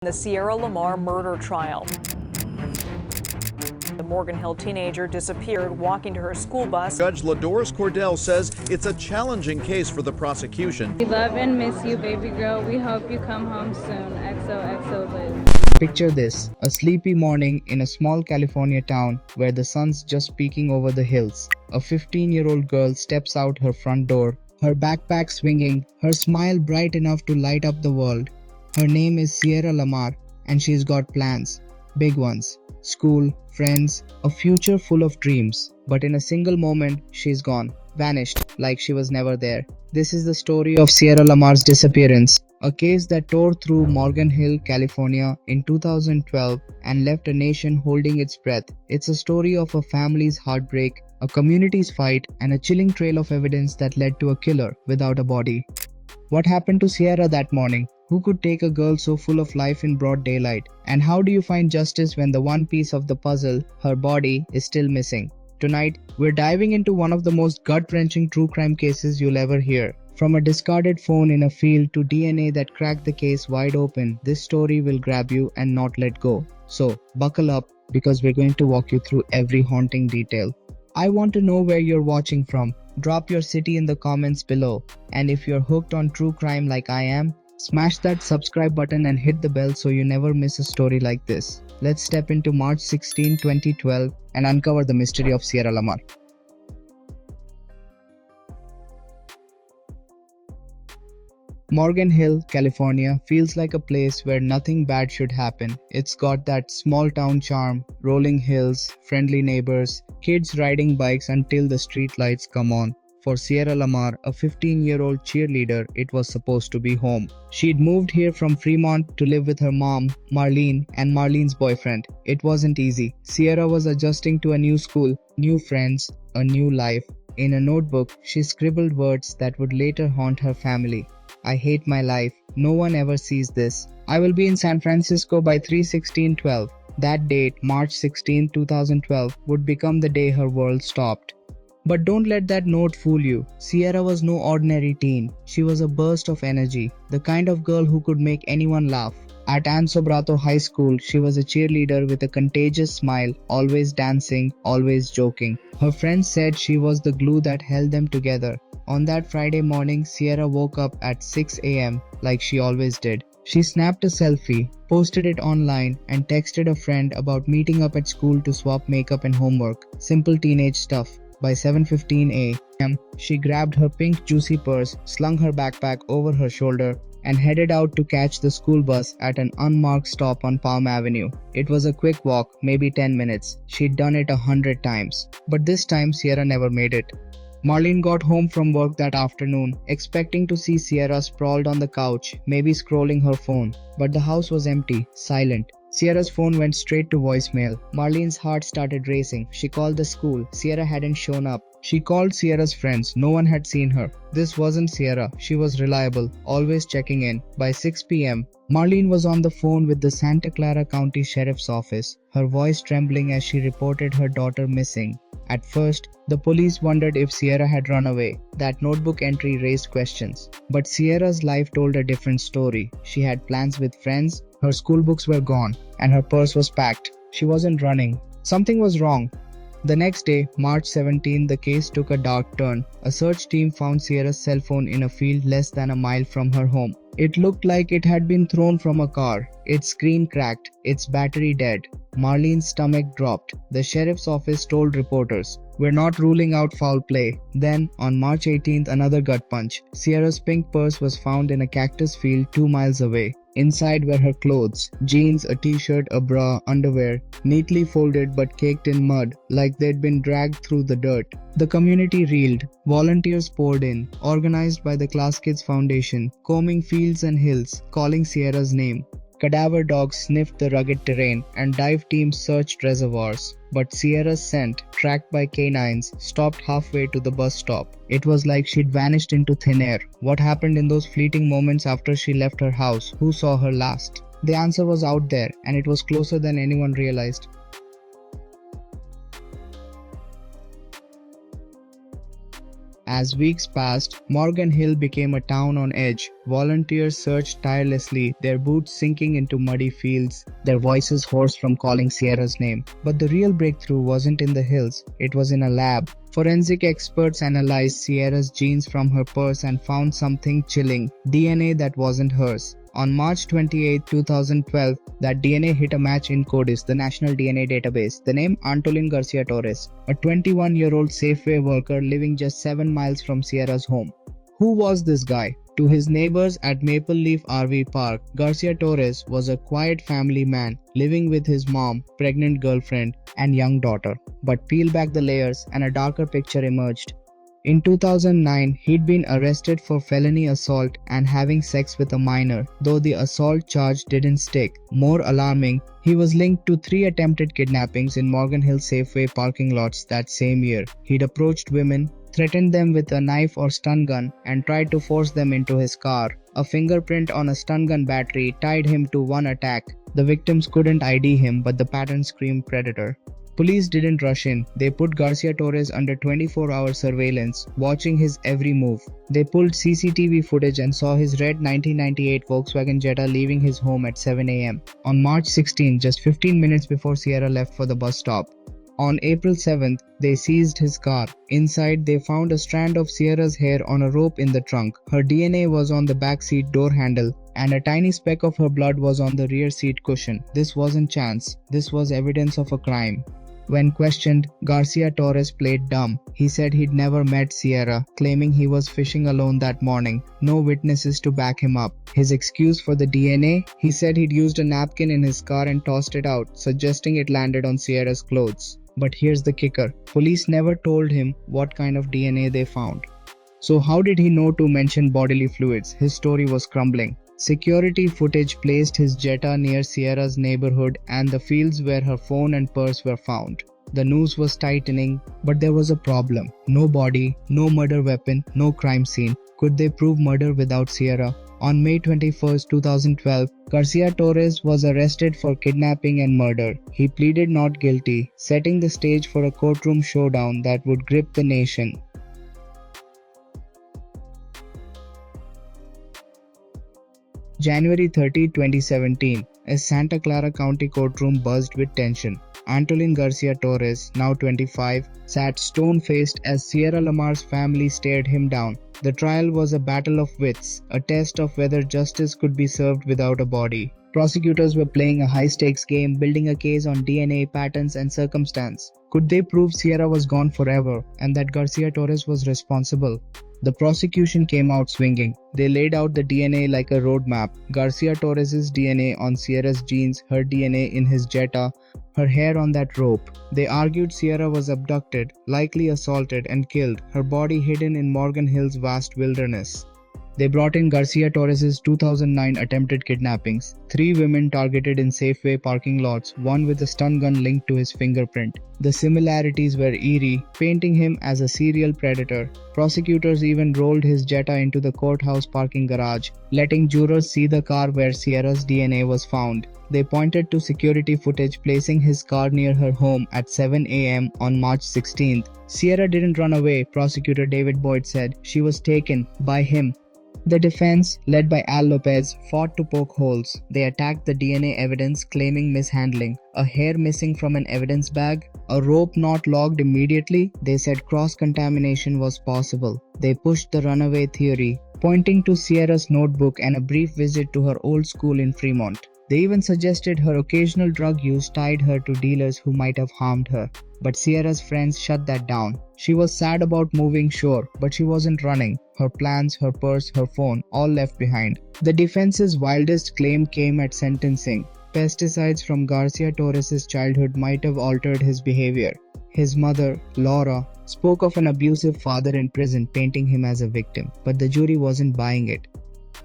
The Sierra LaMar murder trial. The Morgan Hill teenager disappeared walking to her school bus. Judge LaDoris Cordell says it's a challenging case for the prosecution. We love and miss you, baby girl. We hope you come home soon. XOXO Liz. Picture this, a sleepy morning in a small California town where the sun's just peeking over the hills. A 15-year-old girl steps out her front door, her backpack swinging, her smile bright enough to light up the world. Her name is Sierra LaMar, and she's got plans. Big ones. School, friends, a future full of dreams. But in a single moment, she's gone. Vanished, like she was never there. This is the story of Sierra LaMar's disappearance. A case that tore through Morgan Hill, California in 2012 and left a nation holding its breath. It's a story of a family's heartbreak, a community's fight, and a chilling trail of evidence that led to a killer without a body. What happened to Sierra that morning? Who could take a girl so full of life in broad daylight? And how do you find justice when the one piece of the puzzle, her body, is still missing? Tonight, we're diving into one of the most gut-wrenching true crime cases you'll ever hear. From a discarded phone in a field to DNA that cracked the case wide open, this story will grab you and not let go. So, buckle up because we're going to walk you through every haunting detail. I want to know where you're watching from. Drop your city in the comments below. And if you're hooked on true crime like I am, smash that subscribe button and hit the bell so you never miss a story like this. Let's step into March 16, 2012 and uncover the mystery of Sierra LaMar. Morgan Hill, California feels like a place where nothing bad should happen. It's got that small town charm, rolling hills, friendly neighbors, kids riding bikes until the street lights come on. For Sierra LaMar, a 15-year-old cheerleader, it was supposed to be home. She'd moved here from Fremont to live with her mom, Marlene, and Marlene's boyfriend. It wasn't easy. Sierra was adjusting to a new school, new friends, a new life. In a notebook, she scribbled words that would later haunt her family. I hate my life. No one ever sees this. I will be in San Francisco by 3/16/12. That date, March 16, 2012, would become the day her world stopped. But don't let that note fool you. Sierra was no ordinary teen. She was a burst of energy, the kind of girl who could make anyone laugh. At Ansobrato High School, she was a cheerleader with a contagious smile, always dancing, always joking. Her friends said she was the glue that held them together. On that Friday morning, Sierra woke up at 6 a.m. like she always did. She snapped a selfie, posted it online, and texted a friend about meeting up at school to swap makeup and homework. Simple teenage stuff. By 7:15 a.m., she grabbed her pink juicy purse, slung her backpack over her shoulder, and headed out to catch the school bus at an unmarked stop on Palm Avenue. It was a quick walk, maybe 10 minutes. She'd done it 100 times. But this time, Sierra never made it. Marlene got home from work that afternoon, expecting to see Sierra sprawled on the couch, maybe scrolling her phone. But the house was empty, silent. Sierra's phone went straight to voicemail. Marlene's heart started racing. She called the school. Sierra hadn't shown up. She called Sierra's friends. No one had seen her. This wasn't Sierra. She was reliable, always checking in. By 6 p.m., Marlene was on the phone with the Santa Clara County Sheriff's Office, her voice trembling as she reported her daughter missing. At first, the police wondered if Sierra had run away. That notebook entry raised questions. But Sierra's life told a different story. She had plans with friends, her school books were gone, and her purse was packed. She wasn't running. Something was wrong. The next day, March 17, the case took a dark turn. A search team found Sierra's cell phone in a field less than a mile from her home. It looked like it had been thrown from a car. Its screen cracked, its battery dead. Marlene's stomach dropped. The sheriff's office told reporters, "We're not ruling out foul play." Then, on March 18th, another gut punch. Sierra's pink purse was found in a cactus field 2 miles away. Inside were her clothes, jeans, a t-shirt, a bra, underwear, neatly folded but caked in mud, like they'd been dragged through the dirt. The community reeled. Volunteers poured in, organized by the Class Kids Foundation, combing fields and hills, calling Sierra's name. Cadaver dogs sniffed the rugged terrain, and dive teams searched reservoirs. But Sierra's scent, tracked by canines, stopped halfway to the bus stop. It was like she'd vanished into thin air. What happened in those fleeting moments after she left her house? Who saw her last? The answer was out there, and it was closer than anyone realized. As weeks passed, Morgan Hill became a town on edge. Volunteers searched tirelessly, their boots sinking into muddy fields, their voices hoarse from calling Sierra's name. But the real breakthrough wasn't in the hills, it was in a lab. Forensic experts analyzed Sierra's genes from her purse and found something chilling: DNA that wasn't hers. On March 28, 2012, that DNA hit a match in CODIS, the national DNA database. The name Antolin Garcia-Torres, a 21-year-old Safeway worker living just 7 miles from Sierra's home. Who was this guy? To his neighbors at Maple Leaf RV Park, Garcia-Torres was a quiet family man living with his mom, pregnant girlfriend, and young daughter. But peel back the layers and a darker picture emerged. In 2009, he'd been arrested for felony assault and having sex with a minor, though the assault charge didn't stick. More alarming, he was linked to 3 attempted kidnappings in Morgan Hill Safeway parking lots that same year. He'd approached women, threatened them with a knife or stun gun, and tried to force them into his car. A fingerprint on a stun gun battery tied him to one attack. The victims couldn't ID him, but the pattern screamed predator. Police didn't rush in. They put Garcia-Torres under 24-hour surveillance, watching his every move. They pulled CCTV footage and saw his red 1998 Volkswagen Jetta leaving his home at 7 a.m. on March 16, just 15 minutes before Sierra left for the bus stop. On April 7th, they seized his car. Inside, they found a strand of Sierra's hair on a rope in the trunk. Her DNA was on the backseat door handle, and a tiny speck of her blood was on the rear seat cushion. This wasn't chance. This was evidence of a crime. When questioned, Garcia-Torres played dumb. He said he'd never met Sierra, claiming he was fishing alone that morning. No witnesses to back him up. His excuse for the DNA? He said he'd used a napkin in his car and tossed it out, suggesting it landed on Sierra's clothes. But here's the kicker. Police never told him what kind of DNA they found. So how did he know to mention bodily fluids? His story was crumbling. Security footage placed his Jetta near Sierra's neighborhood and the fields where her phone and purse were found. The noose was tightening, but there was a problem. No body, no murder weapon, no crime scene. Could they prove murder without Sierra? On May 21, 2012, Garcia-Torres was arrested for kidnapping and murder. He pleaded not guilty, setting the stage for a courtroom showdown that would grip the nation. January 30, 2017, a Santa Clara County courtroom buzzed with tension. Antolin Garcia-Torres, now 25, sat stone-faced as Sierra LaMar's family stared him down. The trial was a battle of wits, a test of whether justice could be served without a body. Prosecutors were playing a high-stakes game, building a case on DNA, patterns, and circumstance. Could they prove Sierra was gone forever and that Garcia-Torres was responsible? The prosecution came out swinging. They laid out the DNA like a roadmap. Garcia-Torres' DNA on Sierra's jeans, her DNA in his Jetta, her hair on that rope. They argued Sierra was abducted, likely assaulted and killed, her body hidden in Morgan Hill's vast wilderness. They brought in Garcia-Torres' 2009 attempted kidnappings. 3 women targeted in Safeway parking lots, one with a stun gun linked to his fingerprint. The similarities were eerie, painting him as a serial predator. Prosecutors even rolled his Jetta into the courthouse parking garage, letting jurors see the car where Sierra's DNA was found. They pointed to security footage placing his car near her home at 7 a.m. on March 16th. Sierra didn't run away, prosecutor David Boyd said. She was taken by him. The defense, led by Al Lopez, fought to poke holes. They attacked the DNA evidence, claiming mishandling. A hair missing from an evidence bag, a rope not logged immediately. They said cross-contamination was possible. They pushed the runaway theory, pointing to Sierra's notebook and a brief visit to her old school in Fremont. They even suggested her occasional drug use tied her to dealers who might have harmed her. But Sierra's friends shut that down. She was sad about moving, sure, but she wasn't running. Her plans, her purse, her phone, all left behind. The defense's wildest claim came at sentencing. Pesticides from Garcia-Torres' childhood might have altered his behavior. His mother, Laura, spoke of an abusive father in prison, painting him as a victim, but the jury wasn't buying it.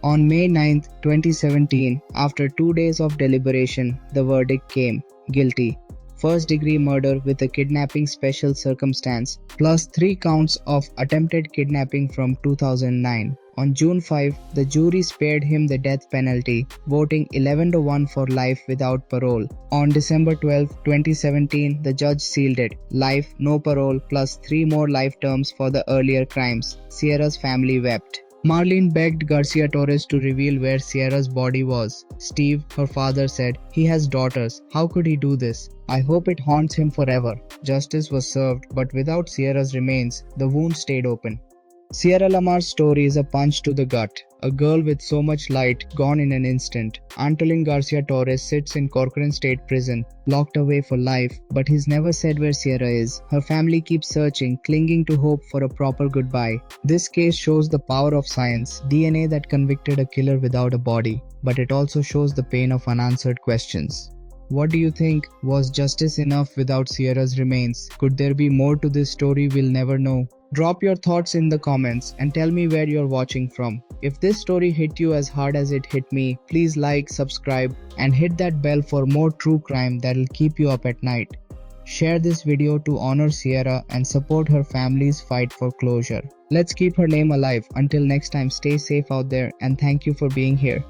On May 9, 2017, after 2 days of deliberation, the verdict came: guilty. First-degree murder with a kidnapping special circumstance, plus 3 counts of attempted kidnapping from 2009. On June 5, the jury spared him the death penalty, voting 11-1 for life without parole. On December 12, 2017, the judge sealed it. Life, no parole, plus 3 more life terms for the earlier crimes. Sierra's family wept. Marlene begged Garcia-Torres to reveal where Sierra's body was. Steve, her father, said, "He has daughters. How could he do this? I hope it haunts him forever." Justice was served, but without Sierra's remains, the wound stayed open. Sierra LaMar's story is a punch to the gut. A girl with so much light gone in an instant. Antolin Garcia-Torres sits in Corcoran State Prison, locked away for life, but he's never said where Sierra is. Her family keeps searching, clinging to hope for a proper goodbye. This case shows the power of science, DNA that convicted a killer without a body, but it also shows the pain of unanswered questions. What do you think? Was justice enough without Sierra's remains? Could there be more to this story we'll never know? Drop your thoughts in the comments and tell me where you're watching from. If this story hit you as hard as it hit me, please like, subscribe, and hit that bell for more true crime that'll keep you up at night. Share this video to honor Sierra and support her family's fight for closure. Let's keep her name alive. Until next time, stay safe out there and thank you for being here.